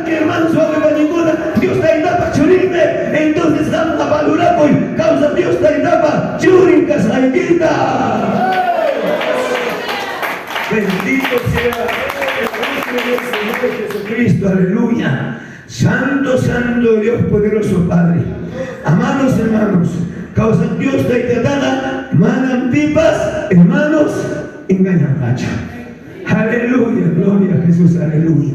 que hermano suave para ninguna, Dios está en tapa churinme, entonces vamos a valorar por causa Dios está en tapa churinca saiguita. Bendito sea el nombre del Señor Jesucristo, aleluya. Santo, santo Dios poderoso Padre. Amados hermanos, causa Dios está tratada, manan pipas, hermanos, engañan gacha. Aleluya, gloria a Jesús, aleluya.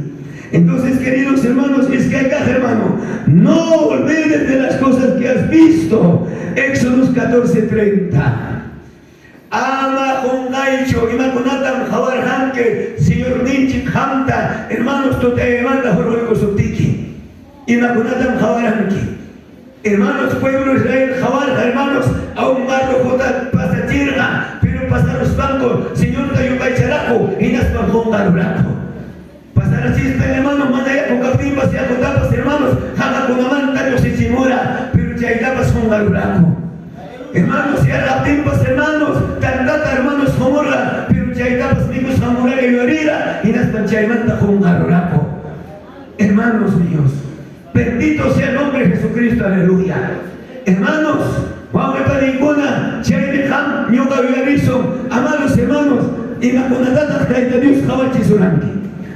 Entonces, queridos hermanos, es que acá, hermano, no olvides de las cosas que has visto. Éxodos 14:30. Ama con gaicho, y maconatan jawar hanke, señor ninchi hamta, hermanos, tú te manda joroico sotiki. Y maconatan jawar hanke. Hermanos, pueblo de Israel, jawar, hermanos, a un barro jota pasa chirga, pero pasar los bancos, señor tayucay characo, y nas bajón baraco. Pasar así, hermanos, manda ya con captimpas y acotapas, hermanos, jaga con amanta, yo se chimora, pero ya tapas con baraco. Hermanos, y a las timpas, hermanos, tantata, hermanos, comorra, pero ya tapas, micos, jamora y llorira, y nas panchaimanta con baraco. Hermanos míos, bendito sea el nombre de Jesucristo, aleluya. Hermanos, vamos a ninguna, Chaimeham, Nyoka Villaviso, amados hermanos, y la conatata de Dios Jabachi Suranki.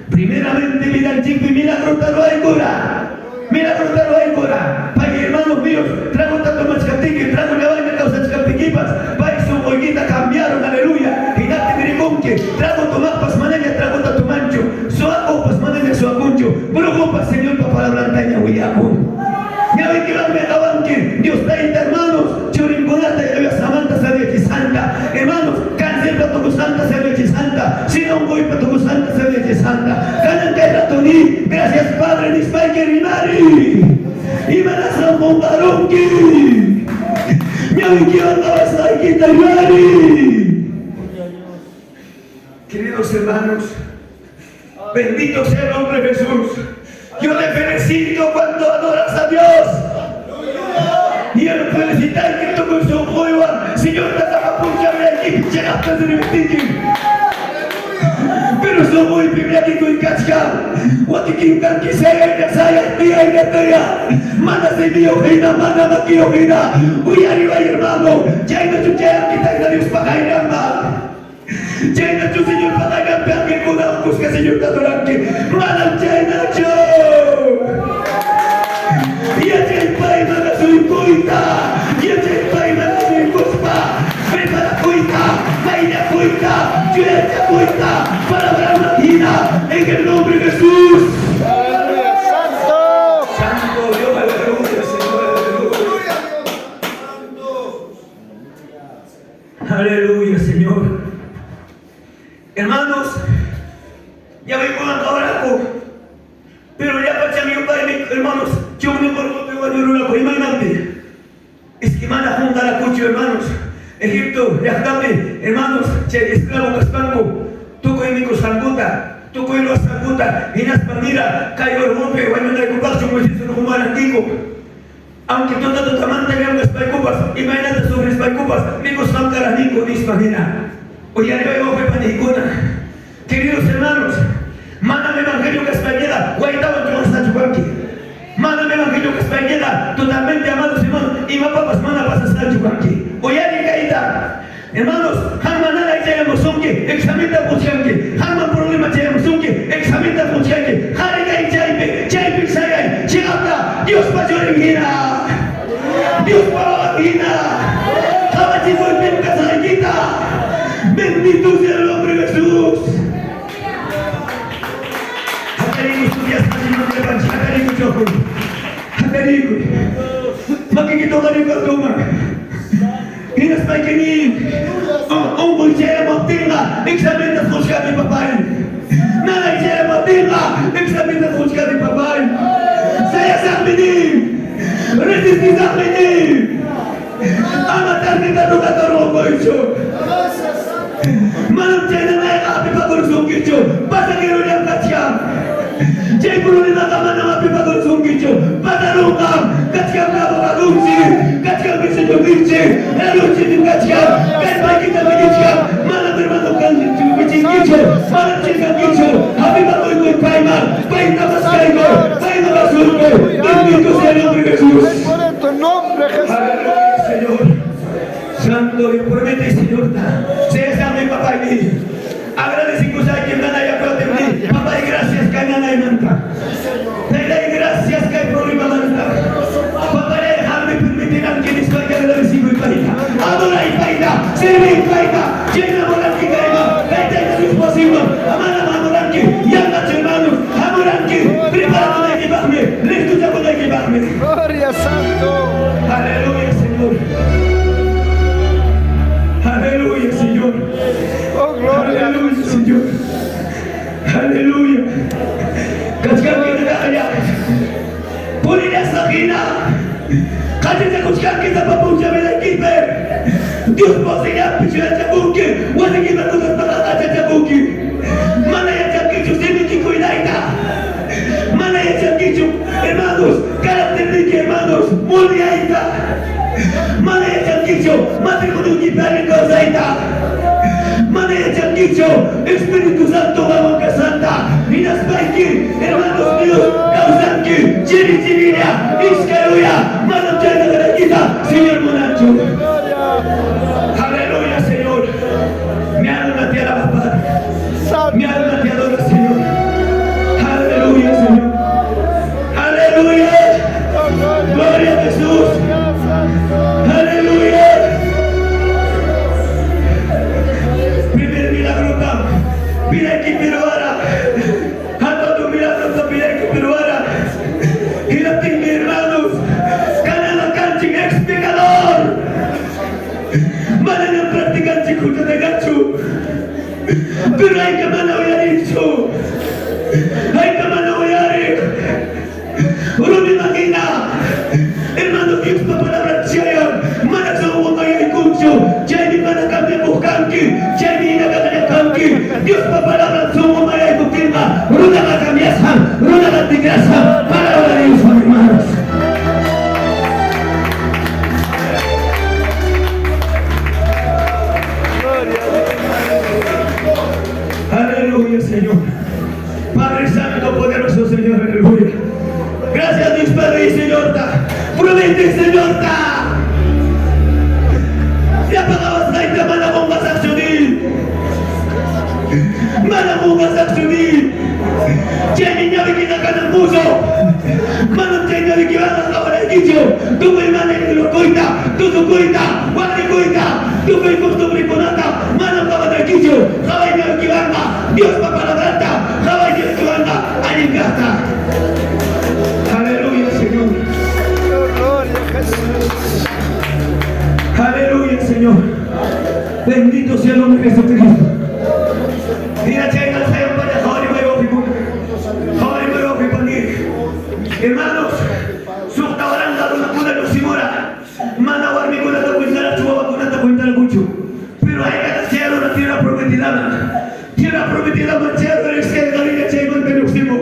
Primeramente, mira el chico y milagro talo hay cura. Milagro talo hay cura. Para hermanos míos, trago tanto más catique, trago la vaina causas capiquipas, para su boiguita cambiaron, aleluya. Y date miriconque, trago tomapas manella, trago tatu mancho, soacopas manella, soacuncho, brujopas, señor, para blantaña, huyacun. Ya ven que van a acabar que Dios está ahí, hermanos, churinconata y la Samanta Sabechi Santa, hermanos, cáncer para tu Santa Sabechi Santa, si no voy para tu Santa Sabechi Santa, ganan que ratoni, gracias Padre, ni Spiker ni Mari, y me la San Bombaronki, ya ven que van a estar aquí, Mari. Queridos hermanos, bendito sea el nombre de Jesús. Yo te felicito cuando adoras a Dios. Y yo te felicito que tú con su juega, Señor, te da pucha aquí, llegaste a ser pero soy muy primera que tú encascas. What you can say, ya sabes, tía y tía. Manda se dio hina, manda ma que hina. Uy, arriba hermano, ya no tu ya que te da Dios para ir a Jaina tu Señor para cambiar que con la busca Señor Tatorante. Manda Jaina yo. Y el pai manda su cuita. Y el pai manda su cospa. Prepara cuita, vaina cuita, chueta cuita, para hablar una vida en el nombre de Jesús. ¡Aleluya, santo! Santo Dios, aleluya, Señor, aleluya. Aleluya, Señor. Hermanos, ya vengo ahora, pero ya para mi padre, hermanos, yo me acuerdo de una cosa, imagínate, es que manda junta la cucho, hermanos, Egipto, Yahdabe, hermanos, esclavo caspanco, toco en mi cosanguta, toco en los sanguta, y nas panira, caigo el rompe, bueno, de cupacho, como si se lo humaran antiguo. Aunque toda tu tamanta le hagas paicupas, imagínate sobre paicupas, mi cosanguta nico, dispanina. Hoy arriba yo para ninguna. Queridos hermanos, mándame evangelio que española, guaitaba tu hasta chupanqui. Mándame evangelio que española, totalmente amados hermanos, y papas manda para hasta chupanqui. Hoy arriba caída. Hermanos, jamás nada que hayamos unque, examina funcionque, jamás problema que hayamos unque, examina funcionque, jariga y chaipe, sayay, chigata, Dios para lloriguina, Dios para vagina, jamás si fue bien casadita. Bendito sea el nombre de Jesús. Hakariku suya sanimang lepan, hakariku chokun. Hakariku. Makikito ka rin kagtuma. Inas pa ikinin. Ang bulsaya magtinga, examen na kusya ni papayin. Nanay siya magtinga, examen na kusya ni papayin. Saya sa aminin. Resisti sa aminin. Amatar ni tarong-tarong ko isyo. Malam China naik api pagur sungkicu, pada kirunya kacang. Jai puluh lima kamar nama api pagur sungkicu, pada rungkam, kacang apa bagungsi, kacang bisa jungkici, lalu cincin kacang, kan bagi kita kacang, malam berbentukkan cincin kicau, malam cincin kicau, api pagur ikut kaimar, baik nama sekaligus. gloria. Promete, Señor, se está mi papá y mí. Agradece que usted que nada ya puede mí. Papá, y gracias que nada hay manta. Te doy gracias que hay problema manta. Papá, déjame permitir a quien estoy que le recibo y paita. Adora y paita, sirve y paita. Llena moranqui caima. Vete a Dios posible. Amada moranqui. Y anda hermanos. Amoranqui. Prepárate de llevarme. Listo ya puedo llevarme. Gloria Santo. Aleluya, Señor. Aleluya, Señor. Oh, gloria. Aleluya, Señor. Aleluya. Kachkan kita kaya. Puri esa gina. Kachkan kuchkan kita papuja mela kipe. Dios posee pichula chabuki. Wasi kita kutas pakaka chabuki. Mana ya chakichu simi cuidaita. Mana ya chakichu hermanos. Característica hermanos. Mundiaita. Mana ya chakichu matrimonio kipari kausaita. Mana ya chakichu Espíritu Santo vamos que santa. Minas baiki hermanos míos. Kausanki. Chiri chiriria. Iskaruya. Mana chana para kita. Señor Monacho. Aleluya, Señor. Mi alma te alaba, Padre. Mi alma te adora, Señor. Aleluya, Señor. Aleluya. Gloria a Jesús. Aleluya. Primer milagro, pide que piruara. Hasta tu milagro, pide que piruara. Y la tengo, hermanos. Canela canching explicador. Mana yang praktikan cikgu de gachu. Pero hay que mana dicho. Hay que mana uno me imagina. Hermano Dios pa palabra chaya. Mana sa uwa kaya ikuncho. Chay ni mana kami bukanki. Chay ni nakakanya kanki. Dios pa palabra sa uwa kaya ikutima. Runa ka kamiasan. Runa ka tigrasan. Palabra de Dios, hermanos. Aleluya, Señor. Padre Santo, poderoso Señor, aleluya. Gracias, Dios Padre y Señor. Promete, Señor. Ya pagabas la ita, mana mong masaksyonin. Mana mong masaksyonin. Diyan niya bigyan ka ng puso. Manong diyan niya bigyan ka ng kicho. Tukoy manay nilukoy ta. Tutukoy ta. Walikoy ta. Tukoy kustukoy ko na ta. Manong ka ng kicho. Kaway niya bigyan ka. Dios papalabranta. Kaway niya bigyan ka. Aning gata. Aleluya, Señor. Gloria a Jesús. Aleluya, Señor. Bendito sea el nombre de Jesucristo. Mira, chenga, sayo para Jori Mayopi. Jori Mayopi Pandir. Hermanos, sukta orang dado na kuna no simora. Mana warmi kuna ta kuintara chuwa kuna ta kuintara kuchu. Pero hay que cielo na tierra prometida. Tierra prometida manchero es que Galilea chayman penuximo.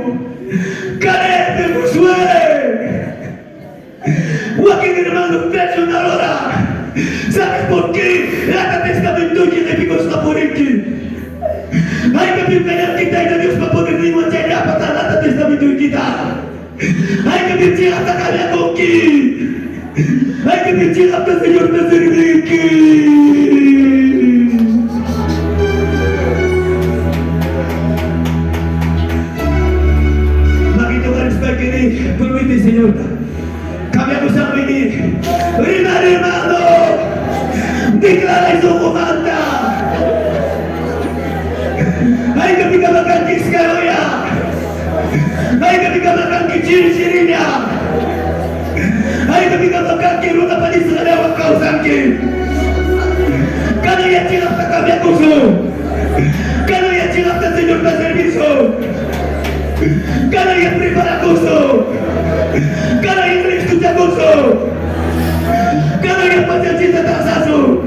Carete musuere. Joaquín hermano, precio una hora. ¿Sabes por qué? La testamento que de pico está por aquí. Hay que pedir kita y Dios para poder ni manchar para la testamento kita. Hay que pedir hasta callar con aquí. Hay que pedir hasta el Señor te servique. Magito ka respect ini, permite Señor. Kami ako sa ini. Rina hermano. Declara su comanda. Hay que picar la canquisca ya. Hay que picar la canquisirinya. Hay que picar la canquiruna para Israel wa kausanki. Kada ya chila ta kami kuso. Kada ya chila ta Señor ta servicio. Kada ya prepara kuso. Kada ya escucha kuso. Kada ya pasa cita tasasu.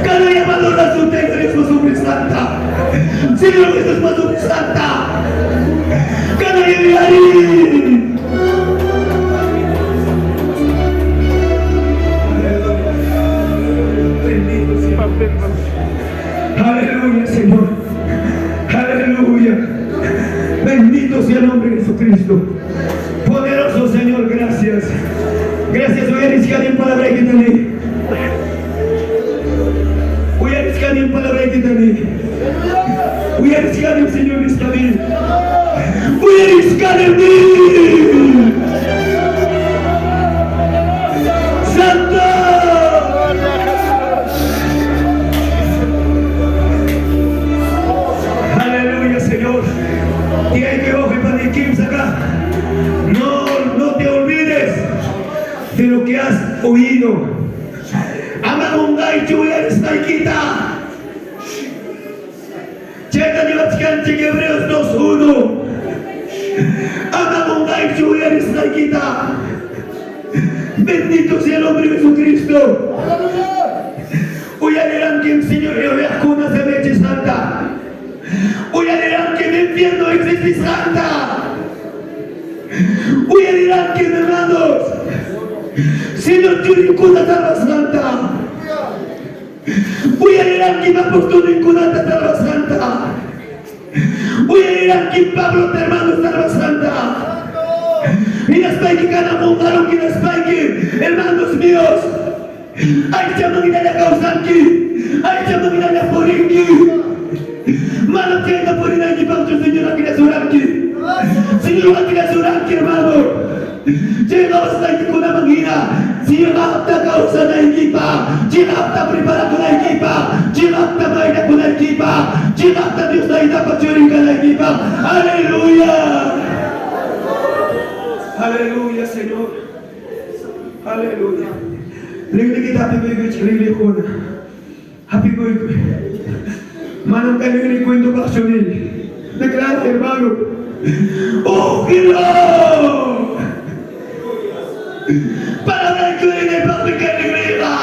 Kada ya valora su texto Jesús Santa. Señor Jesús Jesús Santa. Kada ya hari. Aleluya, Señor. Aleluya. Bendito sea el nombre de Jesucristo. Poderoso Señor, gracias. Gracias, voy a iniciar en palabra que te leí. Dani. Uyariskan el Señor en esta vida. Uyariskan el mí. Santo. Aleluya, Señor. Y hay que oír para Kim acá. No te olvides de lo que has oído. Amamungai Chuyar Snaikita. Checa ni Vatican Cheque Hebreos 2:1. Amamungai Chuyar Snaikita. Bendito sea el nombre de Jesucristo. Uyalirán que el Señor Jehová cuna de leche santa. Uyalirán que el infierno existe santa. Uyalirán que hermanos, Señor tiene cuna salva santa. Uyalirán que va por todo en cuna salva santa. Uyalirán que Pablo te hermano salva santa. Y las paiki cada mungaron que las paiki, hermanos míos. Ay, llaman a la causanki. Ay, llaman a la porinki. Mano que anda por ir aquí para tu Señor aquí la suranki. Señor aquí la suranki, hermano. Llega hasta aquí con la manguina. Llega hasta causa la equipa. Llega hasta preparar con la equipa. Llega hasta bailar con la equipa. Llega hasta Dios la ida para chorica la equipa. Aleluya. Aleluya, Señor. Aleluya. Lagi kita happy boy cari kona. Happy boy. Manang kayo ni kwento passional. Declara, hermano. Oh, Kilo! Palabra que viene para pecar de grega.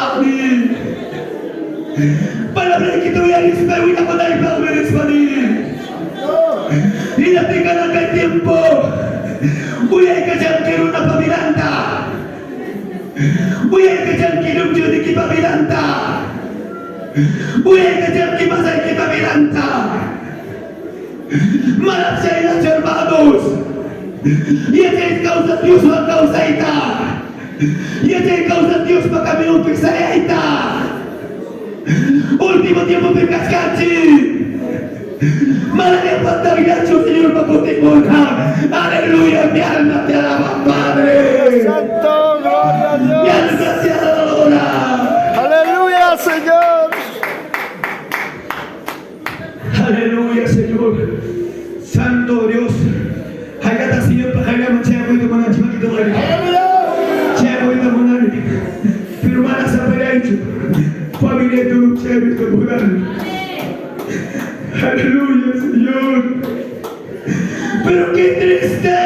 Palabra que tuviera disparuida con el Pablo de España. Y la tengan acá el tiempo. Voy a echar una pavilanta. Voy a echar que un de que pavilanta. Voy a echar que más hay que pavilanta. Malas las hermanos. Y esta es causa Dios o causa ita. Y esta es causa Dios para camino que sale ita. Último tiempo de cascachi. Mala de pantalla, Señor, para contemporar. Aleluya, mi alma te alaba, Padre. Santo, gloria a Dios. Mi alma te adora. Aleluya, Señor. Aleluya, Señor. Santo Dios. Hayata, Señor, para que me chea cuento con la chiva que te muere. Chea cuento con la pero hermana se ha hecho. Familia de un chea que te muere. Aleluya, Señor. Pero qué triste.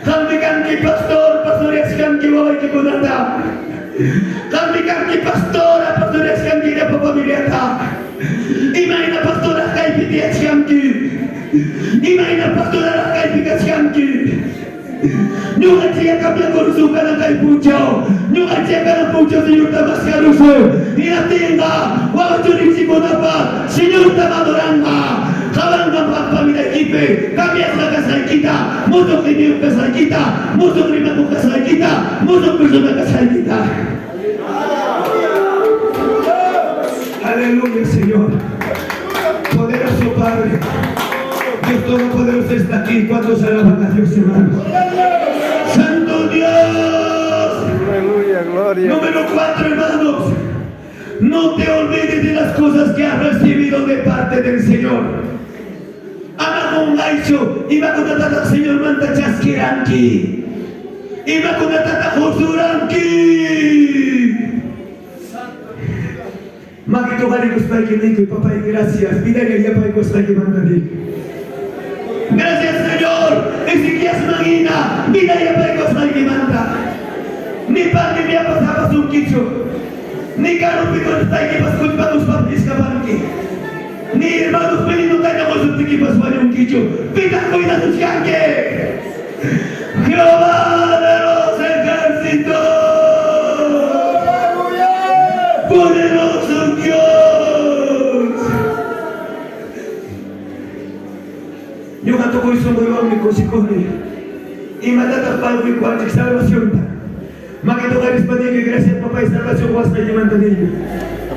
Kami que pastores que voy que conata. Kami que pastores que de familia. Imagina pastora que pide chianki. Imagina pastora que pide chianki. No hacía cambiar con su cara de pucho. No hacía cara pucho, Señor, Tamascaruso. Y la tienda, Guabaturi Simonapa, Señor Tamadoranga. Cabanga familia equipe, cambia la casaquita, mucho genio casaquita, mucho prima con casaquita, mucho persona casaquita. Aleluya, Señor. Poderoso Padre. Dios Todopoderoso está aquí. ¿Cuántos alaban a Dios, hermano? ¡Santo Dios! Aleluya, gloria. Número 4, hermanos. No te olvides de las cosas que has recibido de parte del Señor. Ama un gaicho. Iba con la tata Señor Manta Chasquiranki. Iba con la tata Josuranki. Makito kali ko sa kinito, Papa, gracias. Pinagay niya pa ko sa kimandali. Gracias, Señor. Ezequías Magina, pinagay pa ko sa kimanda. Ni padre niya pasaba su kicho. Ni caro pico sa ikipas kutpanos papis kabanki. Ni hermanos pedido tayo ko sa tikipas pa yung kicho. Pita ko ina sa siyanke. Jehová de los ejércitos. Poderoso Dios. Yo canto con eso muy bien, con psicología. Y me da tapado mi cuarto de salvación. Más que tocar español, que gracias papá y salvación, vas a llevar a niño.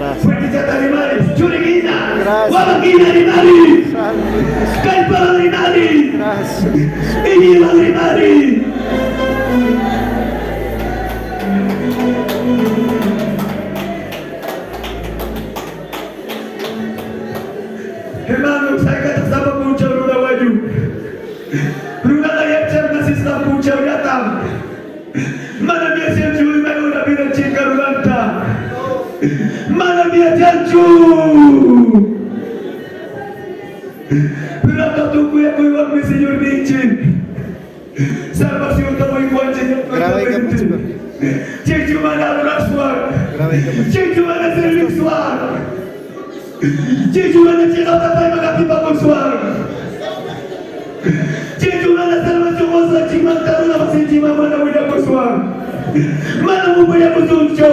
Gracias. Fuertes animales, churiguina, Gracias. guabaquina animales, Santo. calpado animales, Gracias. eñiva animales. Hermanos, hay que estar mucho Runa Wayu. Runa Ayachar nasista mucho Yatam. Mana mia janju mayura bina chika Rulanta. Mana mia janju. Pero tu cuya cuya mi Señor Nichin. Salvación tamo igual Señor. Graba y que mucho. Jeju mana raswar. Graba y que mucho. Jeju mana serviswar. Jeju mana chika tatay magapipa kuswar. Jeju mana salvación wasa chimanta runa masinchima mana wida kuswar. Mana mubaya kusuncho.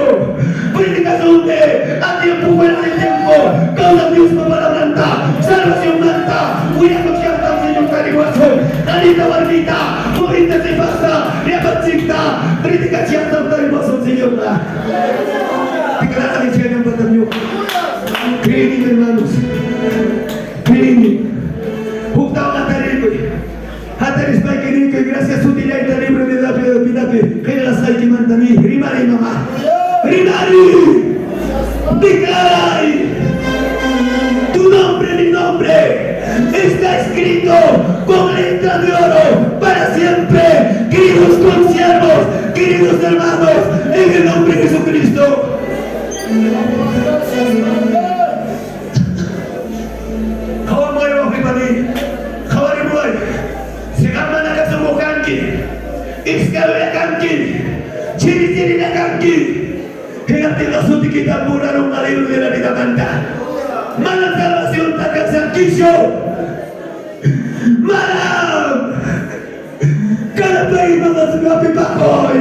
Política sonde. A tiempo fuera de tiempo. Causa Dios para manta. Salvación manta. Wida kusyanta Señor Tariguaso. Anita Barbita. Morita se pasa. Riapachikta. Política chianta Tariguaso Señor. Declara diciendo en Patamio. Creen hermanos. Creen. Juntao Hataris baik ini ke gracias sutilai ta libre de la pidape que la sai que mantani rimari mamá rimari declarai tu nombre mi nombre está escrito con letra de oro para siempre queridos consiervos queridos hermanos en el nombre de Jesucristo. Kawan boy waktu tadi kawan boy sekarang nak sembuhkan ki iskalakan ki ciri-ciri nak ki hingga tidak suti kita murah mengalir dari kita manta malam salvación takkan sarkisyo malam kalau bayi mama sudah pipakoy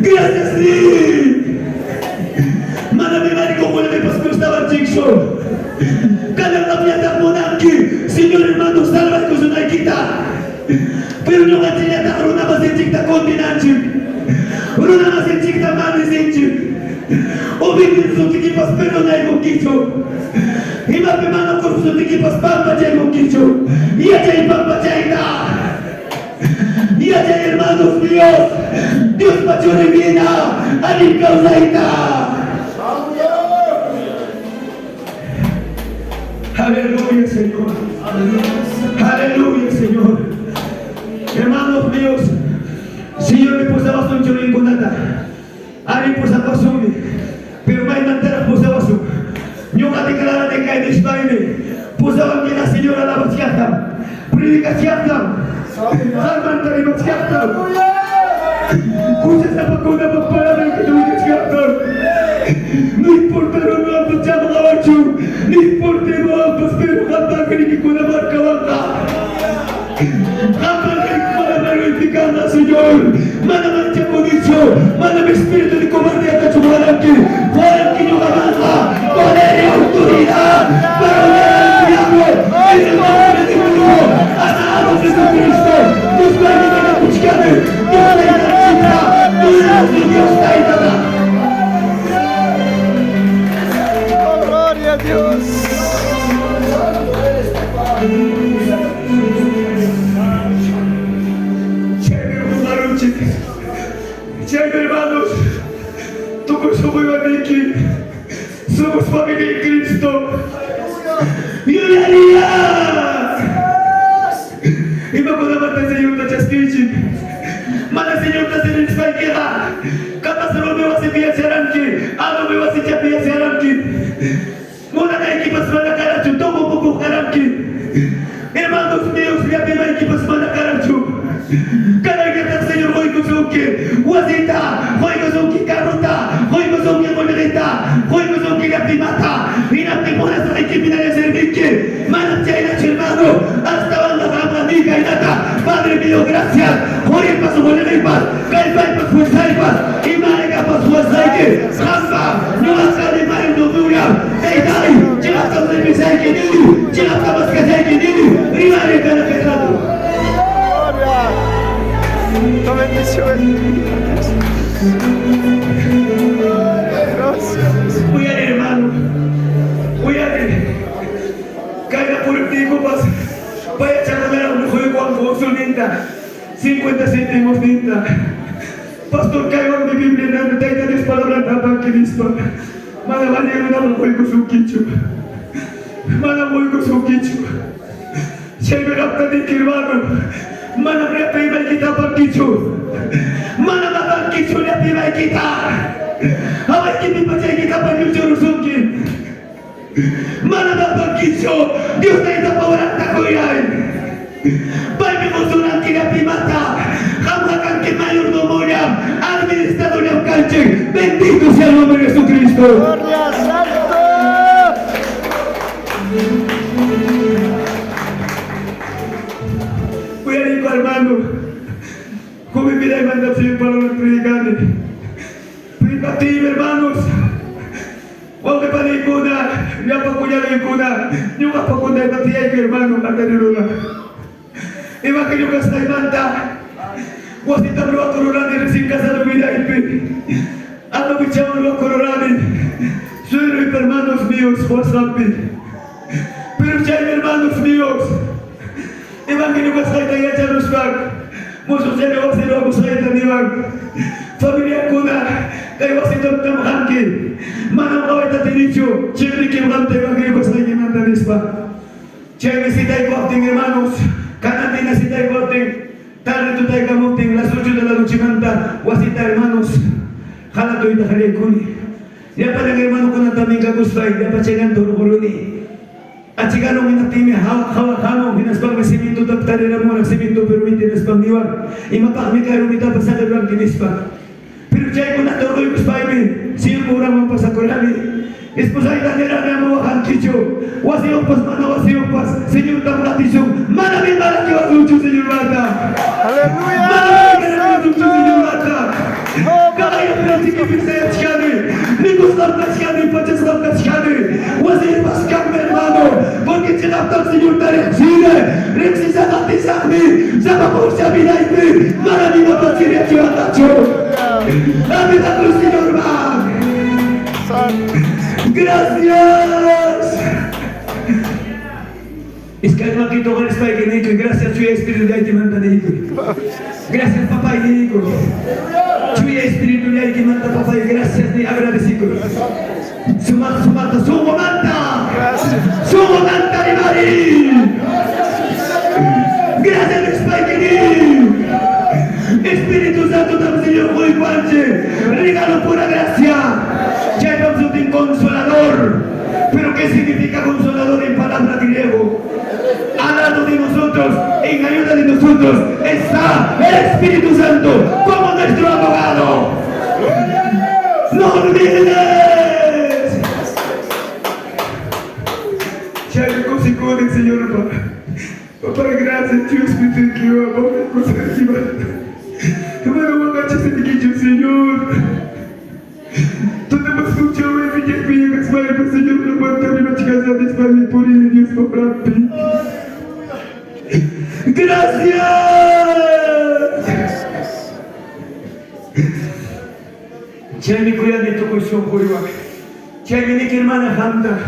gracias ni mana memang kau boleh pas Gustavo Jigsaw. Cada una piata monarqui, Señor hermano, salva con su naikita. Pero no va a tener a una más en chicta continente. Una más en chicta manes en chicta. O viven su tiquipas, pero no hay conquisto. Y más de mano con su tiquipas, pampa ya hay conquisto. Y allá hay pampa ya hay da. Y allá hay hermanos míos. Dios mayor de vida, anim causaita. Aleluya, Señor. Aleluya, Señor. Hermanos míos, si yo le posaba son chorro con nada, ari posaba son, pero mai mantera posaba son. Yo me declaraba de que en España posaba que la señora la vaciata, predicación, salvan de la vaciata. Cuya se apagó la palabra que tú dices. No importa lo que nos llama a ocho, no importa lo que pero cantar que con la marca banca. Cantar que con la magnificada, Señor. Mana mancha con dicho, mana mi espíritu de cobardía que chumarán que, fuera que yo avanza, poder y autoridad, para orar al diablo, en el nombre de Cristo, alabados de Jesucristo, Dios va a ir a la cuchicada, Dios va a ir a la chica, Dios va a ir a la Gloria a Dios. Chévere, hermanos, todos somos aquí, somos familia en Cristo. ¡Gloria! Y me acuerdo de Señor de Chasquichi. Mana Señor de Señor de España. Capaz no me vas a enviar aquí, no me vas a enviar aquí. Mona na equipas mana carachu, tomo poco caranqui. Hermanos míos, ya viva equipas mana carachu. Cada que está Señor hoy con su que guasita, hoy con su que carrota, hoy con su que monedita, hoy con su que la primata. Y la primera es la que viene a servir que mana chaina hermano, hasta banda rama amiga y nata. Padre mío, gracias. Hoy el paso moneda y paz, cae paz fuerza y paz. Y marega paz fuerza y que jampa, no vas a animar en tu dura. Dai, celaka lebih saya kini, celaka mas saya kini, rimane kana petrado. Gloria. Tu bendición. Gracias. 30, 50 céntimos, 30. Pastor, caigo mi Biblia, no te hay palabras para que dispa. Mana vale una voy con su quicho. Mana voy con su quicho. Se me rapta de hermano. Mana me apima y quita para quicho. Mana mata quicho le apima y quita. Ahora que mi pacha quita para el chorrosuki. Mana mata quicho. Dios te está para la coyay. Pai mengusulan kina primata, hamakan que mayordomoria, administrador de Aucalche. Bendito sea el nombre de Jesucristo. Gloria Santo. Voy a decir, hermano, como mi vida y manda siempre para los predicantes. Predicativos, hermanos. Huwag pa rin ko na, napakunyari ko na, yung kapakunay na tiyay ko, hermano, matanilula. Evangelio que está en manta, wasita bro cororani recién casado vida y ando bichado lo cororani, soy hermanos míos, WhatsApp, pero ya hay hermanos míos, Evangelio que está en ya los fag, muchos ya no se lo vamos a entender, familia kuna, kay wasita tamhanki, manam kawita tinicho, chiri que mante Evangelio que está en manta nispa, chay visita y guapting hermanos. Kanan din na si tayo koting, tarito tayo kamuting, las 8 de la noche manta, wasita hermanos, jala to ita kare kuni. Ya pa lang hermano ko na taming kagustay, ya pa chegan to rukuruni. At sigano minatimi, hawak-hawak, hinaspang masiminto, taptarira mo, nagsiminto, pero hindi naspang diwag. Imapakmi kayo rumita pa sa kalwang kinispa. Pero chay ko na to, ko'y guspay mi, siyo murang mapasakurami. Esposay tanera na mo ang kicho. Wasiyo pas mana wasiyo pas. Señor tamratizong. Manaming malaki wa sucho Señor mata. Aleluya. Manaming malaki wa sucho Señor mata. Kakaya pinatiki pisayat shkani. Nikos tapta shkani. Pachas tapta shkani. Wasiyo pas kami hermano. Porque chinapta Señor tareksine. Reksisa katisakmi. Sama kursa binaymi. Manaming mapasirya chiwatacho. Amin ako Señor man. Gracias. Es que no quito con esta y gracias tu espíritu de te manda de hijo. Gracias papá y hijo. Tu espíritu de te manda papá y gracias de agradecido. Sumata de María. Gracias Espíritu Santo del Señor muy fuerte. Regalo pura gracia. Ya no un consolador, pero ¿qué significa consolador en palabra griego? Al lado de nosotros, en ayuda de nosotros, está el Espíritu Santo como nuestro abogado. ¡No olvides! Ya me consiguió el Señor, papá. Papá, gracias, tu Espíritu que yo amo, hermano, agacha ese pequeño Señor. Tú te vas a escuchar, me dije que llegas para el Señor, no aguanta mi noche casada, es para mi por y Dios para mí. ¡Gracias! Chay mi cuida de tu cuestión, Julián. Chay mi que hermana Hanta.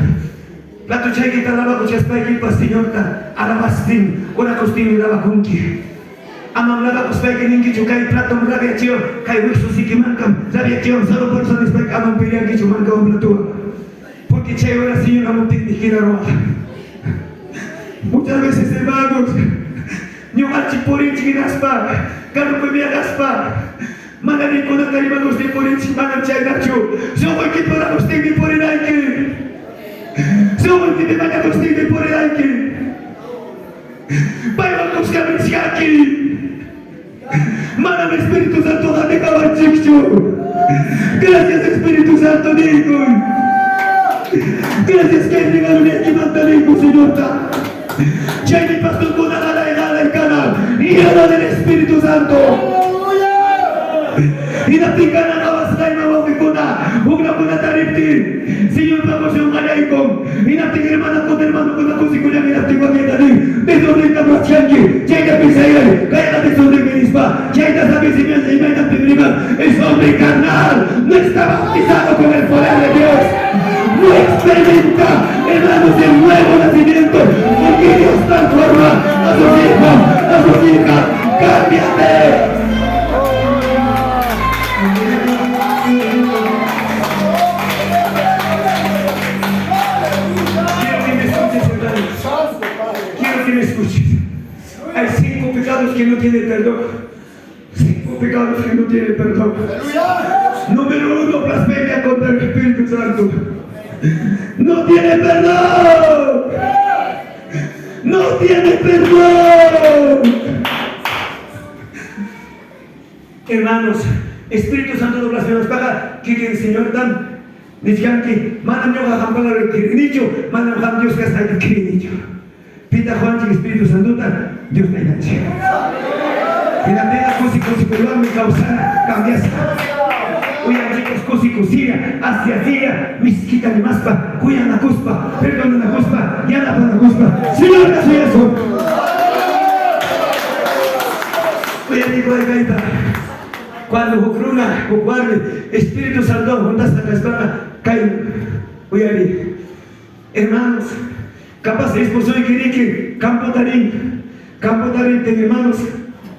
Plato chay que te alaba, cuchas para que pastinota, alabastin, una costina y daba kunki. Amam laba kuspai ke ningi chukai plato mrabe chio kai wiksu sikimankam rabia chio solo por eso después amam pilihan que chumankam plato porque chay ahora sí una multiplicidad roja. Muchas veces hermanos nyo archiporin chiginaspa kanu pemia gaspa mana ni kuna kalima gusti porin chimanam chay nacho so voy que para gusti mi porin aiki so voy que mana gusti mi porin aiki Pai vamos que Manam Espíritu Santo, dame cabalchicho. Gracias Espíritu Santo, digo. Gracias que hay llegado un esquimante, digo, Señor. Ya hay mi pastor con la gana del canal. Y habla del Espíritu Santo. Y la ticana no va a estar en la boca. Una buena tarifti. Señor, vamos a un galaico. Y la tigre hermana con hermano con la cosicuna y la tigua que también. De donde está más chanqui. Ya hay la pizza y la de donde me dispa. Ya hay la sabes y me da prima. Es hombre carnal. No está bautizado con el poder de Dios. No experimenta, hermanos, el nuevo nacimiento. Porque Dios transforma a sus hijos, a a sus hijas. Cámbiate. Quiero que me escuches, hermano. Quiero que me escuches. Hay 5 pecados que no tienen perdón. 5 pecados que no tienen perdón. Número 1, blasfemia contra el Espíritu Santo. No tiene perdón. No tiene perdón. Hermanos, Espíritu Santo no blasfemas para que el Señor dan. Dicen que mandan yo a jampar el kirinicho, mandan a Dios que hasta el kirinicho. Pita Juan el Espíritu Santo, Dios te enganche. Y la pena cosicosicoloa me causará cambias. Cuyan chicos cosicosía, hacia día, misquita de maspa, cuyan la cuspa, perdón la cuspa, ya la para cuspa. Señor, no soy eso. Cuyan digo de gaita. Cuando Jucruna, Jucuarle, Espíritu Santo, juntas a la espalda, caen. Cuyan, hermanos, capaz de esposo y que campo tarín, ten hermanos.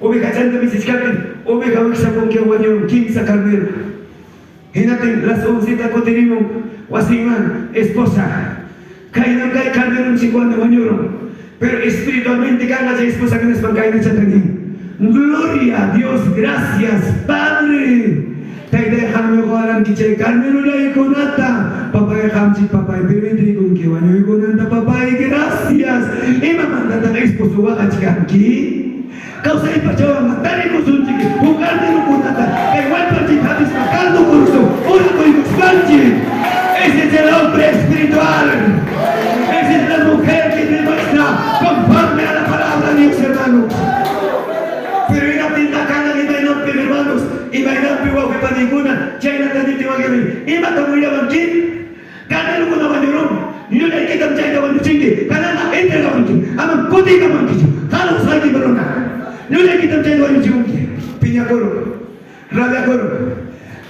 Oveja chanta misiscaten, oveja uxa con que guañón, 15 carnero. Hinaten las 11 cotenimo, guasiman, esposa. Caínan cae carnero un 50 guañoro. Pero espiritualmente gana ya esposa que nos van caer en chatanín. Gloria a Dios, gracias, Padre. Tay dejan jugar an kiche carnero ya iconata. Papá hamchi papá permite con que guaño iconata papá gracias. Y mamá manda esposo va a chicanqui. Causa y pachaban matar y consulti, jugar de locunata, que igual participar destacando curso, una con Guzmanchi. Ese es el hombre espiritual. Esa es la mujer que demuestra conforme a la palabra de Dios, hermanos. Pero ina pinta cana ni vainampi, hermanos, y vainampi guapo para ninguna, ya ina taniti magami, y mata muy abanquín, cana lo con abanyorón, no le quitan ya ina abanchingue, cana entre la abanquín, aman putica manquillo, jalo salti perona. No le quitan todo el chunque, piña coro, rabia coro,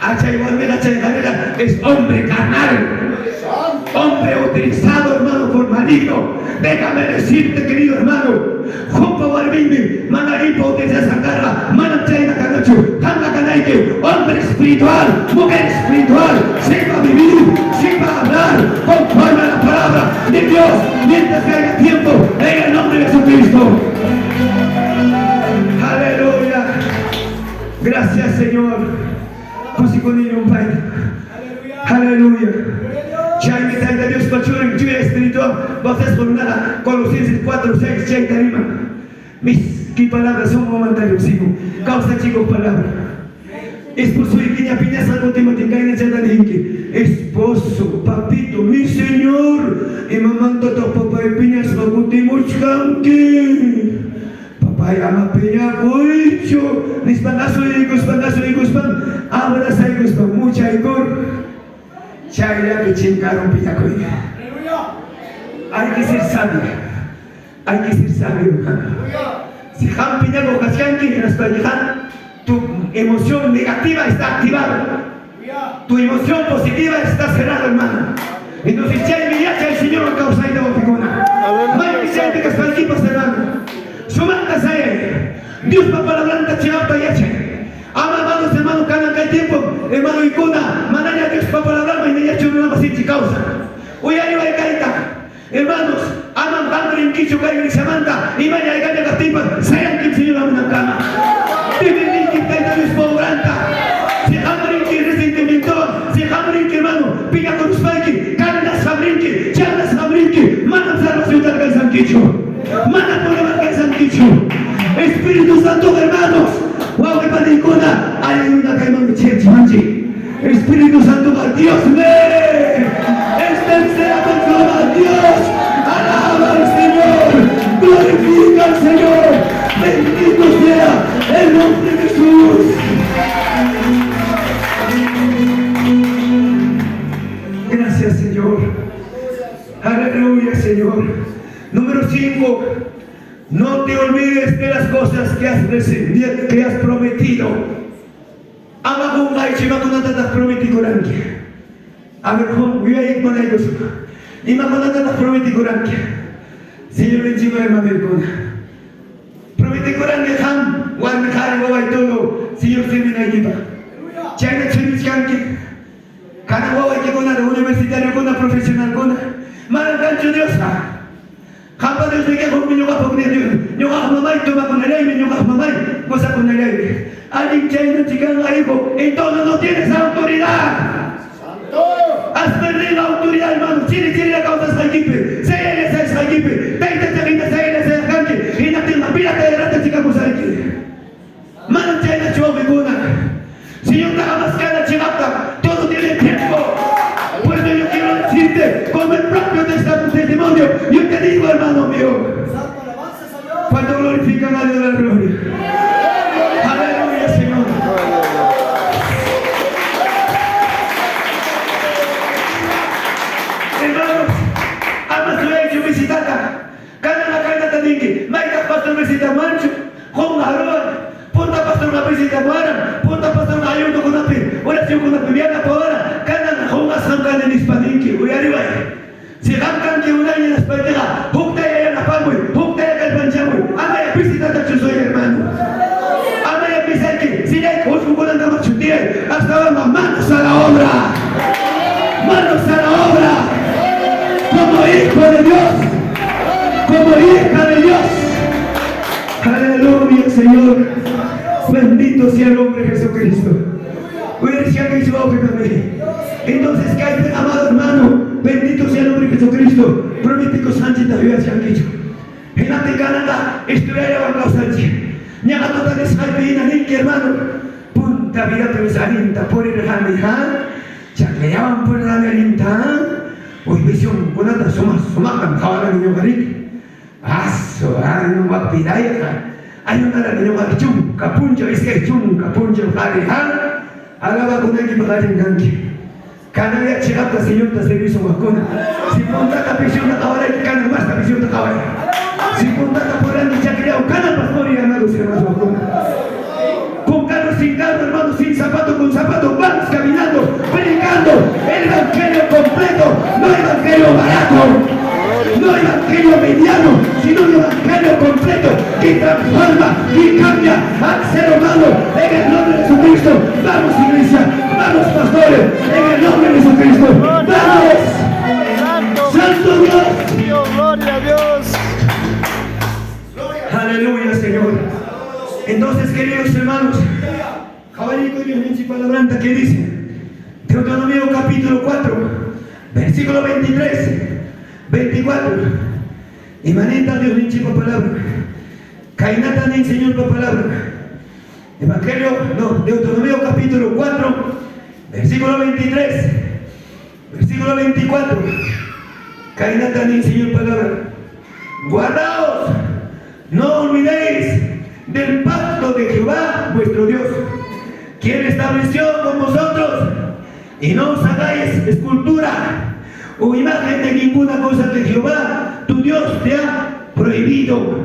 hacha igual de la changadera, es hombre carnal, hombre utilizado, hermano, por maligno. Déjame decirte, querido hermano, Jupa Barbini, Manaripo, utilizar Sangarra, Manachayna Canacho, Tanga Canaike, hombre espiritual, mujer espiritual, sepa vivir, sepa hablar, conforme a la palabra de Dios, mientras que haya tiempo, en el nombre de Jesucristo. Aleluya. Gracias, Señor. Aleluya. Aleluya. Ya invitan a Dios para churen, lluvia espiritual. Vosotros por nada. Colosenses 4:6, ya tarima. Mis palabras son momentarios, sigo. Causa chicos palabra. Esposo y piña piña salvo Timothy en el esposo, papito, mi Señor. Y mamá toto papá y piña salvo Timothy. Papaya piña coicho, nispanazo y guspan, abraza y guspan, mucha igor. Chaya que chingaron piña coicho. Hay que ser sabio, hermano. Si han piña vocación que en las pallejas, tu emoción negativa está activada, tu emoción positiva está cerrada, hermano. Entonces, ya inmediata el Señor ha causado una figura. No hay que estar aquí, hermano. Sumanta saya, Dios para la blanca chiapa y eche. Amados hermanos, cada tiempo, hermano Icuna, manaya Dios para la blanca y me eche una más sin causa. Hoy arriba de caída, hermanos, aman bandre en quicho cae y samanta, y vaya de caña castipa, sayan que el Señor a una cama. Deben que caída Dios por branta. Se hambre que resentimiento, se hambre que hermano, pica con los paiki, canas abrinque, chanas abrinque, manan salvación del Gai Sanquicho. Mana por el Gai Sanquicho. Espíritu Santo, hermanos, guau que panicona, hay una caimán de Church. Espíritu Santo, Dios me, sea conforme a Dios, alaba al Señor, glorifica al Señor, bendito sea el nombre de Jesús. Gracias, Señor. Aleluya, Señor. Número 5. No te olvides de las cosas que has prometido. Amagungay chimakunata tas prometikurangki. A ver, voy a ir con ellos. Imakunata tas prometikurangki. Señor, bendiga hermano. Prometikurangki. Warna kari bawa itu Señor se me ayuda. Jangan cerita kanki. Karena bawa itu kona ada universitario kona profesional kona. Mana kancu Dios ah. Kapag Dios bigyan kung minyuka pag niyo ka mamay tuma ko nalay minyuka mamay cosa ko nalay. Alguien que no chica hijo, entonces no tienes autoridad. Has perdido la autoridad, hermano. Chile la causa es equipe. Se es equipe. 20 se es canque. Y no te mapila te derrata chica cosa aquí. Mano China chove kuna. Si yo te hagas cada chingata, todo tiene tiempo. Por eso yo quiero decirte, como el propio testimonio, yo te digo, hermano mío, cuando glorifican a Dios de la gloria. Aleluya, Señor. Hermanos, ama su hecho visitata. Cada la caída taningi, maita pastor visita mancho, con arroz. Punta pastor una visita muera, punta pastor una ayuda con una pi, oración con una pibiana por ahora, cada una sangan en hispaninki, voy arriba. Si hankan que una en la espalda, junta ya la pangui, junta ya el panchangui, ama ya visita ta soy hermano. Ama ya pisaki, si ya con su buena dama chutie, hasta ahora manos a la obra. Manos a la obra. Como hijo de Dios. Como hija de Dios. Aleluya, Señor. Bendito sea el nombre de Jesucristo. Voy a decir que hizo obra también. Entonces, que amado hermano, bendito sea el nombre de Jesucristo. Prometico Sánchez todavía se han dicho. En la Canadá, estudiar a Sánchez. Ñaga toda de Salpina, Nicky hermano. Punta vida pensarinta por el Jamiján. Chacleaban por la Melinta. Hoy visión, con otra sumacan, ahora niño Garik. Aso, no va a pirar. Hay una de los chunca, puncho, es que chunca, puncho, jarijan, alaba con el equipo de Ganki. Canalla chigata, señor, te servicio vacuna. Si ponta capisión, ahora hay que ganar más capisión de caballo. Si ponta caporán y chacreado, cana pastor y ganado, se más vacuna. Con carro sin carro, hermano, sin zapato, con zapato, vamos caminando, predicando el evangelio completo, no evangelio barato. No evangelio mediano, sino el evangelio completo que transforma y cambia al ser humano en el nombre de Jesucristo. Vamos, iglesia, vamos, pastores, en el nombre de Jesucristo. Vamos, Santo Dios. Gloria a Dios. Aleluya, Señor. Entonces, queridos hermanos, caballito Dios en su palabranta que dice, Deuteronomio capítulo 4, versículo 23. 24. Y manita Dios ni chico palabra. Cainata ni Señor por palabra. Evangelio, no, Deuteronomio capítulo 4, versículo 23. Versículo 24. Cainata ni Señor palabra. Guardaos, no olvidéis del pacto de Jehová vuestro Dios, quien estableció con vosotros, y no os hagáis escultura o imagen de ninguna cosa que Jehová, tu Dios, te ha prohibido.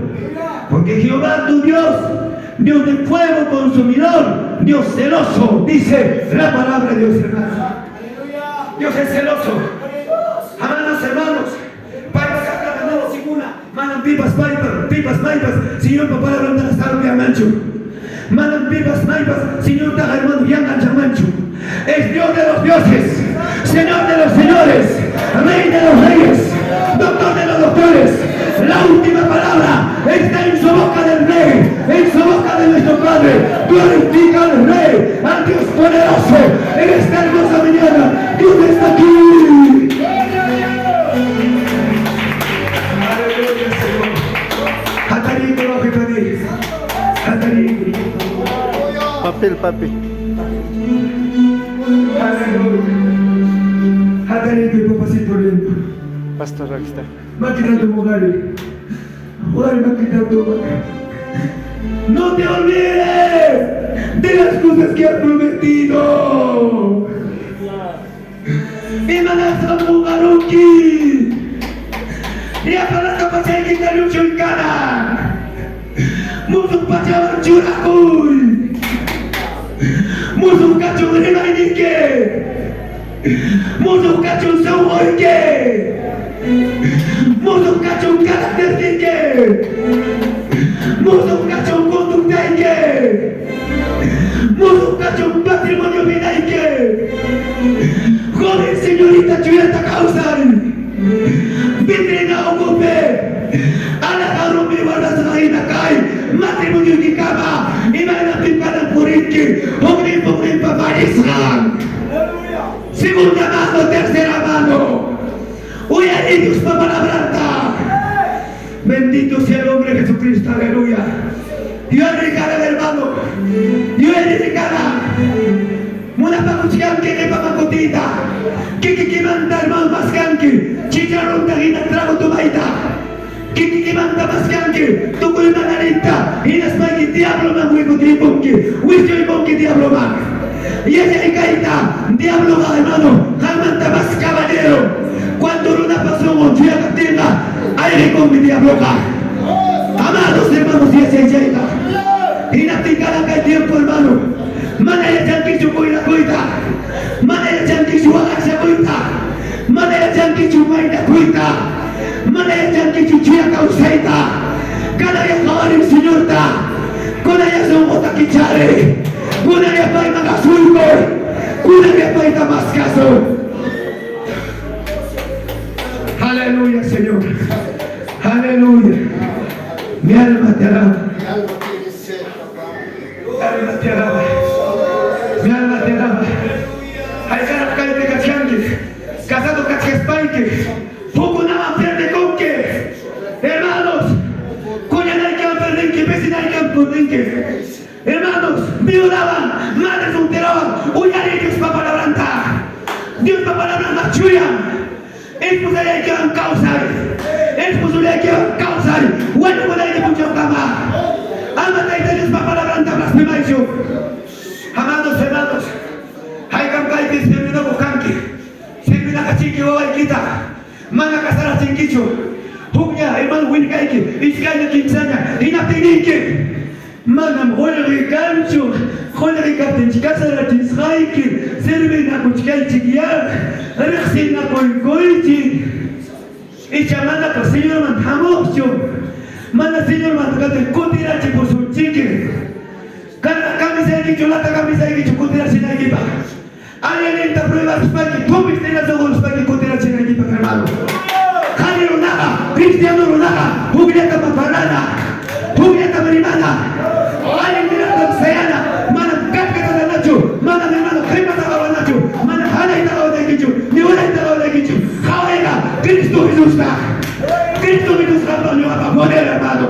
Porque Jehová, tu Dios, Dios de fuego consumidor, Dios celoso, dice la palabra de Dios, hermanos. Dios es celoso. Amados hermanos, para sacar ganado sin una, mandan pipas, Señor, papá, la ronda hasta lo que amancho. Mandan pipas, Señor, taja, hermano, yangan chamancho. Es Dios de los dioses, Señor de los señores, Rey de los reyes, Doctor de los doctores. La última palabra está en su boca del Rey, en su boca de nuestro Padre. Glorifica al Rey, al Dios poderoso, en esta hermosa mañana. Dios está aquí. Aleluya, Señor. Hatari, Hatari. Papel, papi. Hatari, que papacito lindo. Pastor, aquí está. Máquina tu mujer. Máquina tu mujer. No te olvides de las cosas que has prometido. Y manasa mugaruki. Y apalata pasegi de lucho y cara. Musu pachawan churakul. Musu kachu rimainike. Musu kachu sauoike. Musuh kacung karakter tinggi, musuh kacung kontuk tinggi. muchacho, un matrimonio bien hay que. Joven señorita, chueta causa. Vitrina ocupe. Anak harum mi warna selain kai. Matrimonio di kama. Imana pimpana purinki. Hongrim paparisan. Segunda mano, tercera mano. Oye, Dios papalabranta. Bendito sea el hombre Jesucristo, aleluya. Yo regala, hermano. Yo regala. Muna pakuchikan que pamakotita. Que manda hermano más canque. Chicharrón tajina trago tu baita. Que manda más canque. Tu cuida narita. Y después que diablo me hueco triponque. Huicho y ponque diablo más. Y ella y caída. Diablo más hermano. Jamanta más caballero. Cuando una pasión o llega tenga. Aire con mi diablo más. Amados hermanos, y esa llega. Y no tenga que tiempo, hermano. Mana ya jangan cuida cuida. Mana ya jangan suara cuida. Mana ya jangan cuida cuida. Mana ya jangan cucia causaita. Kada ya kawarin señorta. Kada ya somos takichare. Kada ya pai magasulko. Kada ya pai tamascaso. Aleluya, Señor. Aleluya. Mi alma te alaba. Mi alma te alaba. Mi alma te alaba. Hay cara calle de cachangue. Casado cachespanque. Poco nada pierde con que. Hermanos. Coña no hay que perder que vecina hay que perder que. Hermanos. Violaban. Madres solteraban. Uyare Dios para palabranta. Dios para palabranta chuyan. Es posible que hagan causar. Es posible que hagan causar. Bueno, puede ir mucho cama. Amata y Dios para palabranta blasfemación. Amados hermanos, hay cancay que se terminó con canque. Se termina cachique o quita. Mana casar a chinquicho. Hugya, hermano Winkaike, Iskaya Kinsaña, Inaptinique. Manam, Holri Gancho, Holri Captain Chicasa, Tinsraike, Servina Kuchkai Chiquiar, Rexina Colcoiti. Y chamanda por señor Mantamocho. Manda señor Mantacate, Cotirache por su chique. Camisa de Cholata, camisa de Chocotirache en equipa. Alguien entra prueba de Spaki, tú viste las ojos Spaki Cotirache en equipa, hermano. Jale Ronaga, Cristiano Ronaga, Julieta Paparana, Julieta Marimana. Alguien mira la Sayana, Mana Catka de Nacho, Mana de hermano, Crema de Nacho, Mana Hana y de Kichu, ni una de Kichu. Jaoega, Cristo Jesús está. Cristo Jesús está, no va a poner, hermano.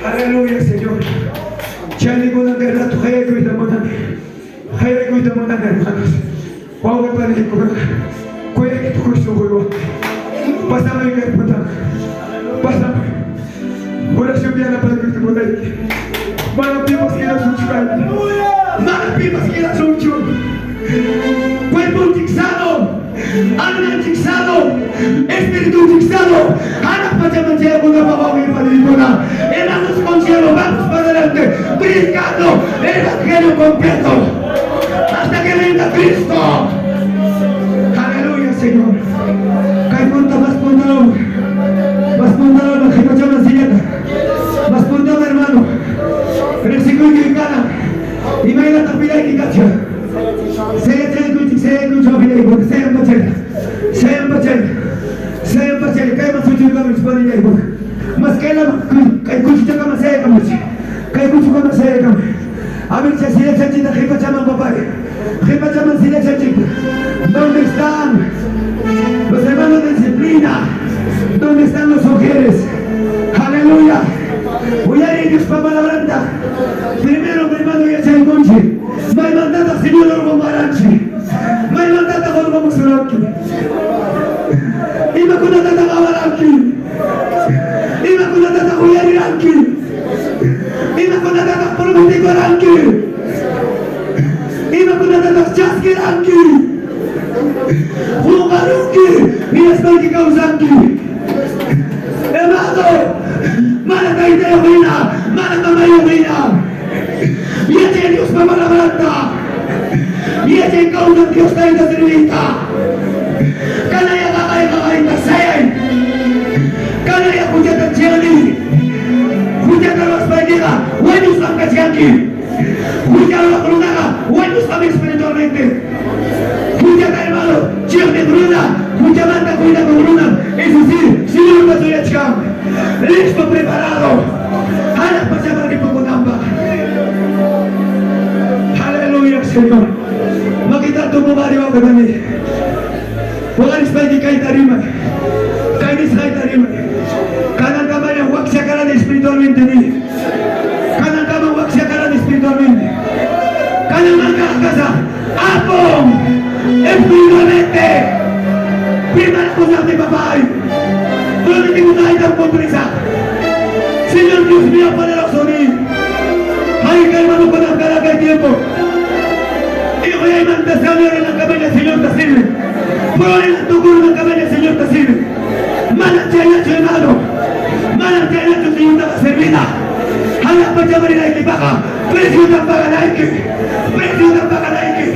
Aleluya, Señor. Chani con la guerra, tu jaya cuida monane. Jaya cuida monane, hermanos. Guau, que padre, cuida que tu Cristo juego. Pásame que puta. Pásame. Oración bien para que te pueda ir. Mana pimos que la suchai. Mana pimos que la suchu. Cuerpo fixado. Alma fixado. Espíritu fixado. Ana pachamanchea con la papá y padricona. Hermanos con cielo, vamos para adelante. Brincando el evangelio completo. Hasta que venga Cristo. Aleluya, Señor. Cae punta más punta. Más punta la que pachama silleta. Más punta hermano. Pero el segundo que gana. Y me la tapila y cacha. Se escucha bien porque se empachela. Cae más mucho que me expone ahí porque. Más que la cae cuchita como se como. Cae mucho como se como. A ver si así le chachita que pachama papá. Que pachama si le chachita. ¿Dónde están los hermanos de disciplina? ¿Dónde están los mujeres? Aleluya. Voy a ir Dios para palabranta. Primero mi hermano ya se enconche. No hay mandata señor Orgo Maranchi. No hay mandata Orgo Musuranki. Ima kuna tata Gawaranki. Ima kuna tata Huyariranki. Ima kuna tata Purmutikoranki. Ima kuna tata Chaskiranki. Hugaruki. Y es para que causanki. Hermano, mana caída de ruina, mana mamá de ruina. Y ese Dios para la planta. Y ese causa Dios caída de ruina. Canaya caída sayan. Canaya cuya tachiani. Cuya caras pañera. Buenos la cachianki. que también. Puedan estar aquí caer tarima. Caer tarima. Cada cámara guac sacará espiritualmente ni. Cada cámara guac sacará espiritualmente. Cada manga casa. ¡Apom! Espiritualmente. Primera cosa de papá. No te digo nada tan compleja. Señor Dios mío, poderoso mío. Ay, que hermano, para cada que tiempo. Hijo y mandación en la cabeza, Señor, te sirve. Por en tu culo en la cabeza, Señor, te sirve. Mana te haya hecho, hermano. Mana te haya hecho, Señor, te va a servir. A la pachamarina y que paga. Precio tan paga like. Precio tan paga like.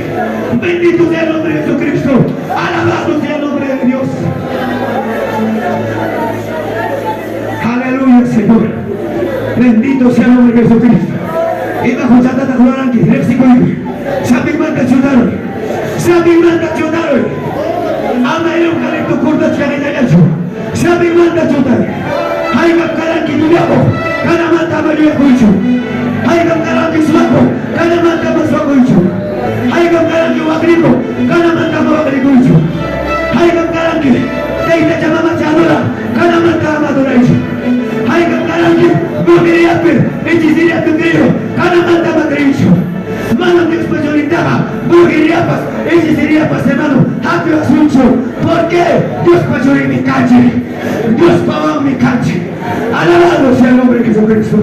Bendito sea el nombre de Jesucristo. Alabado sea el nombre de Dios. Aleluya, Señor. Bendito sea el nombre de Jesucristo. Y bajo Santa Tajuaranqui, Lexico y Sabi Manta Chudaro. Sabi Manta Chudaro. Ama el eucalipto curto Chaninayacho. Sabi Manta Chudaro. Hay Karanki Tuyabo. Cada manta María Cuicho. Hay Karanki Suaco. Cada manta Masuacuicho. Hay Karanki Wagrico. Cada manta Wagricuicho. Hay Karanki. Teita Chamama Chadora. Cada manta Amadoraicho. Hay Karanki. Burgiriape. Hechiciriape Grillo. Cada manta Madricho. Mano de exposicionitaga. Burgiriapas. Hechiciriapas, hermano. Happy Asuncho. ¿Por qué? Dios pasó en mi calle. Dios pagó en mi calle. Alabado sea el nombre de Jesucristo.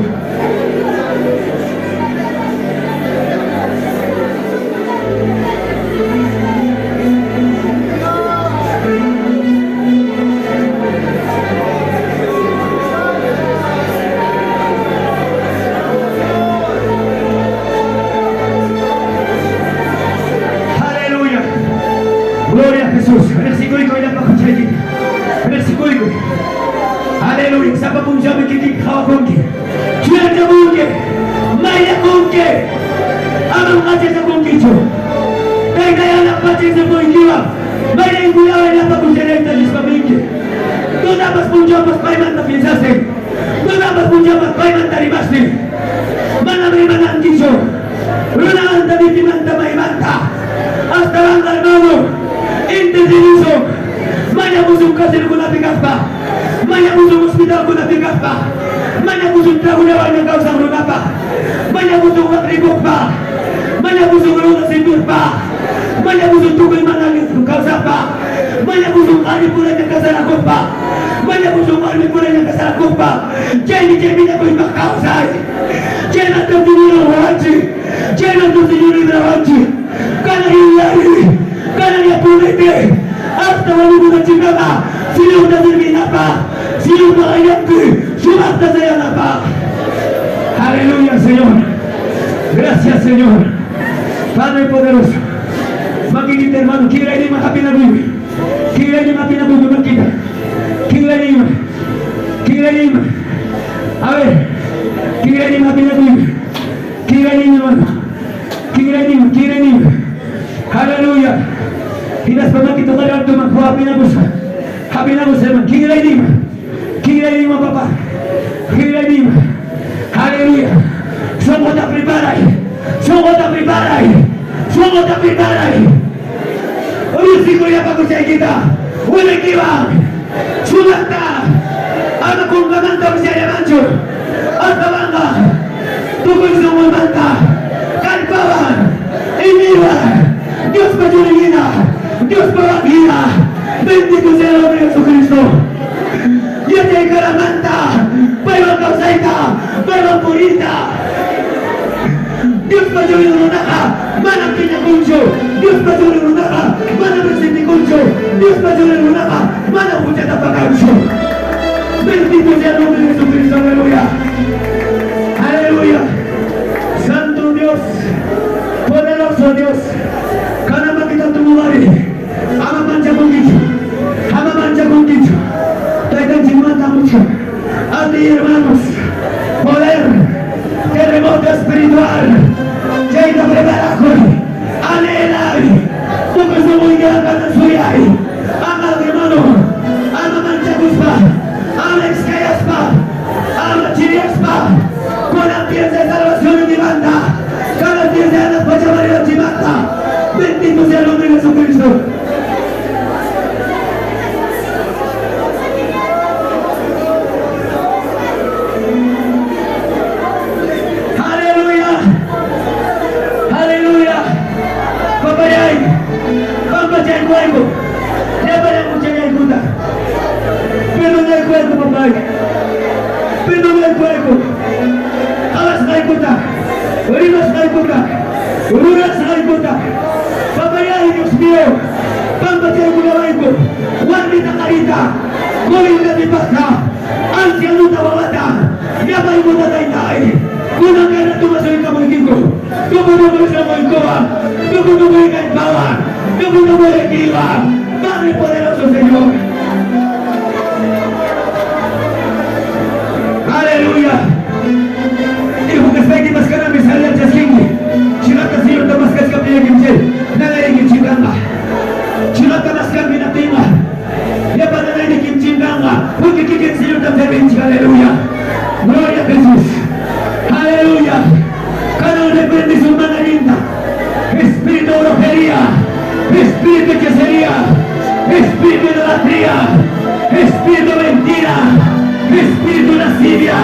Aleluya. Gloria a Jesús. Versículo y la paja. Versículo. Aleluya. Sapa punjami kiki khawa konki. Kiya bunge. Maya konke. Ama ngaje sa konki cho. Tega yana pache sa bungiwa. Maya ingulawa na pa kunjereta lispa binge. No dapat punjamas paiman na piensase. No dapat punjamas paiman tarimasti. Mana beriman kicho. Runa anta bitimanta maimanta. Hasta bangga hermano. Intensinizo. Maya busung kasir kuna pikaspa. Maya busung hospital kuna pikaspa. Maya busung trahunawan yang kau sang runapa. Maya busung watribuk pa. Maya busung runa sindur pa. Maya busung tukoy manangis kau sapa. Maya busung ari pula yang kasarakot pa. Maya busung ari pula yang kasarakot pa. Jadi niya ko imakau say. Jena to diniro wachi. Jena to diniro wachi. Kana hiyari. Kana niya pulite. Hasta wali muna chingada. Sino na termina pa. Sino na ayampi. Sumasta saya na pa. Aleluya, Señor. Gracias, Señor. Padre poderoso. Makikita hermano. Kira ini makapinabuyo. Kira ini makapinabuyo makita. Kira ini. Kira ini. A ver. Kira ini makapinabuyo. Kira ini hermano. Kira ini. Aleluya. Hinas pamakita tayo ito magkuha pinabusa. Hapinabusa hermano. Kira ini papá. Kira ini. Aleluya. Somos te preparai. Somos te preparai. Somos te preparai. Oye, sigo ya para que kita. Udah kiwang. Sudata. Ano kung gamanta ko siya yamancho. At bangga. Tukoy sa mga manta. Kalpawan. Iniwan. Dios pajulingina. Dios pawagina. Bendito sea el nombre de Jesucristo. Y te caramanta. Paiwan kausaita. Paiwan purita. Dios pajulingina. Mana pinyakuncho. Dios pajulingina. Mana presentikuncho. Dios pajulingina. Mana hujata pakancho. Bendito sea el nombre de Jesucristo. Aleluya. Aleluya. Santo Dios. Poderoso Dios. Karena kita tumbuhari. Ama manja kungicho. Ama manja kungicho. Traigan jimata mucho. Ati hermanos. Poder. Terremoto espiritual. Jaita preparajo. Alelay. Tuko sumuinga kana suyay. Ama hermano. Ama manja kuspa. Alex Kayaspa. Ama Chiriaspa. Con la pieza de salvación en mi banda. Cada pieza de las pachamarías de banda. Bendito sea el nombre de Jesucristo. pastor. Aleluya. Aleluya. Papayain. Pampachain cuerpo. Ya para muchas ayuda. Perdona el cuerpo, papá. Perdona el cuerpo. Alas na ikuta. Urimas na ikuta. Ururas na ikuta. Papayain, Dios mío. Pampachain kunawain ko. Wandi na karita. Kuling na di baka. Ansia luta wawata. Yabay mo na tayo. Kunang kaya na tumasoy ka mga ko. Tumutuloy sa mga kowa. Tumutuloy ka bawa. Tumutuloy ka iwa. Padre poderoso Señor. Aleluya. Dijo que está aquí más que nada me sale al chasquingue. Chilata Señor te más que escapé en el nada de que chinganga. Chilata más que en la tima. Ya para nada de que chinganga. Porque aquí el Señor te bendiga. Aleluya. Gloria a Jesús. Aleluya. Cada uno prende su mano linda. Espíritu de brujería. Espíritu de hechicería. Espíritu de idolatría. Espíritu de mentira. Espíritu de lascivia.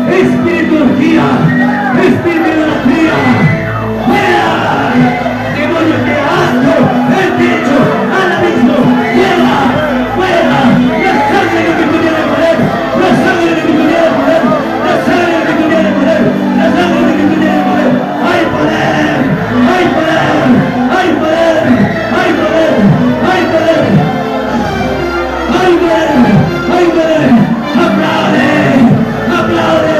Espíritu de orgía. Espíritu de idolatría. ¡Fuera! Demonio que asco. El techo. Al abismo. ¡Fuera! ¡Fuera! La sangre de tu tiene poder. La sangre de tu tiene poder. La sangre de tu tiene poder. La sangre de tu tiene poder. ¡Hay poder! ¡Hay poder! ¡Hay poder! ¡Hay poder! ¡Hay poder! ¡Hay poder! ¡Hay poder! ¡Aplaude! ¡Aplaude!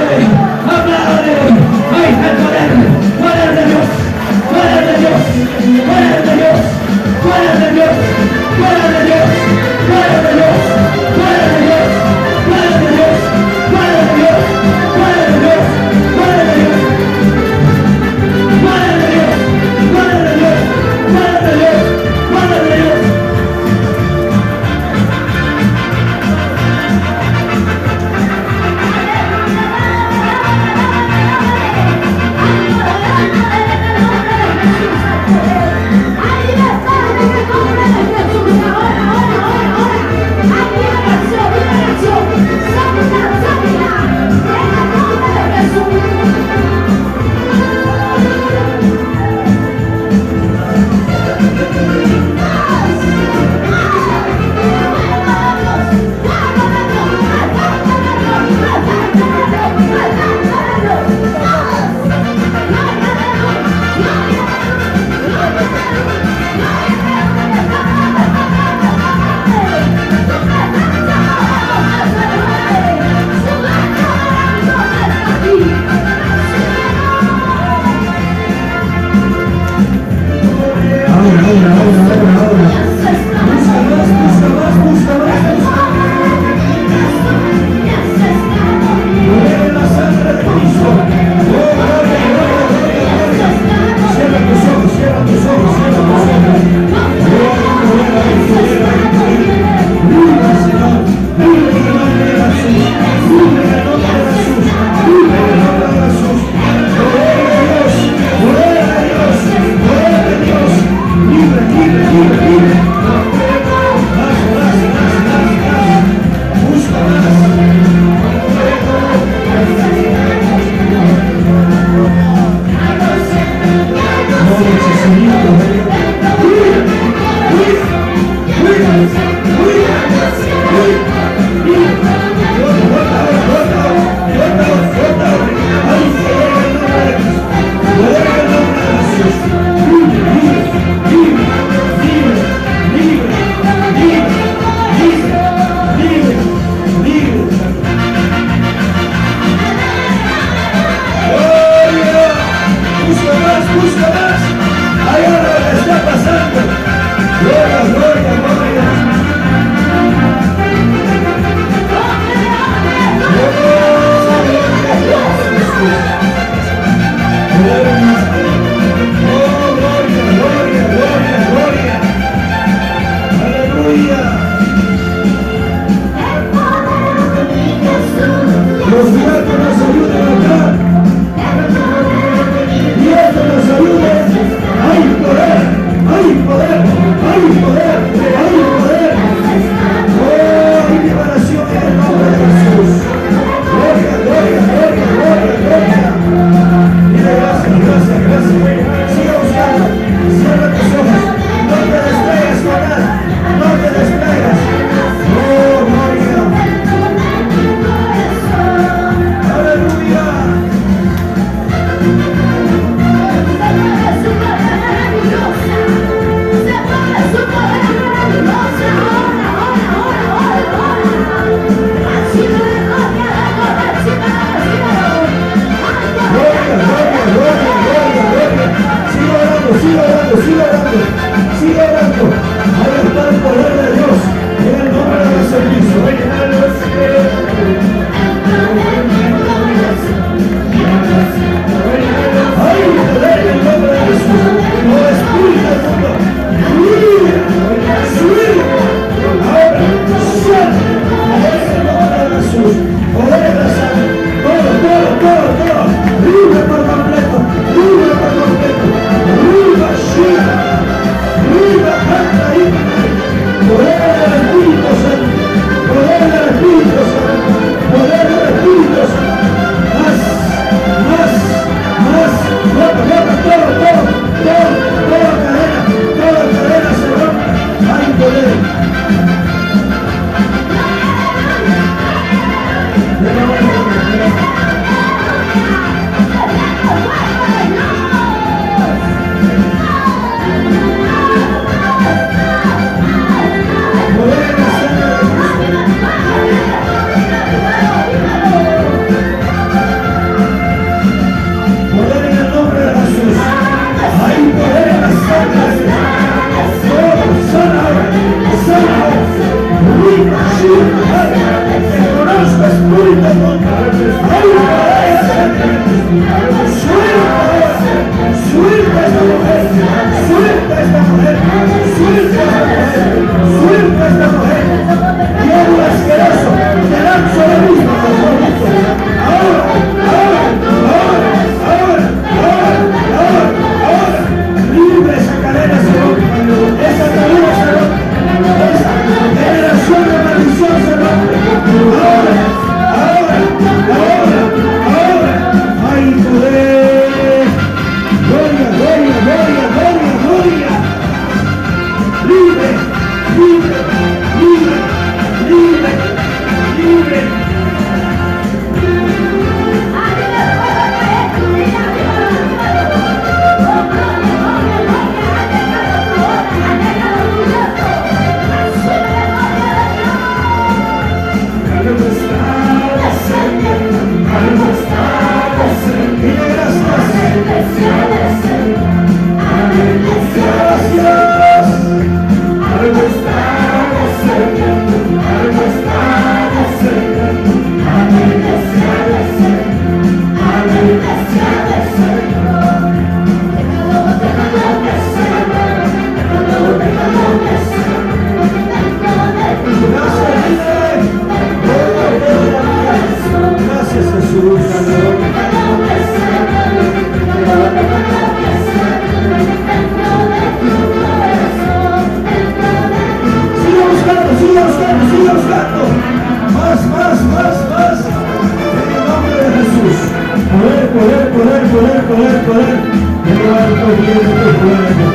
poder. Renovar tu viento fuego.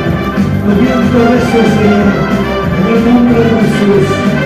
Tu viento de eso, Señor. En el nombre de Jesús.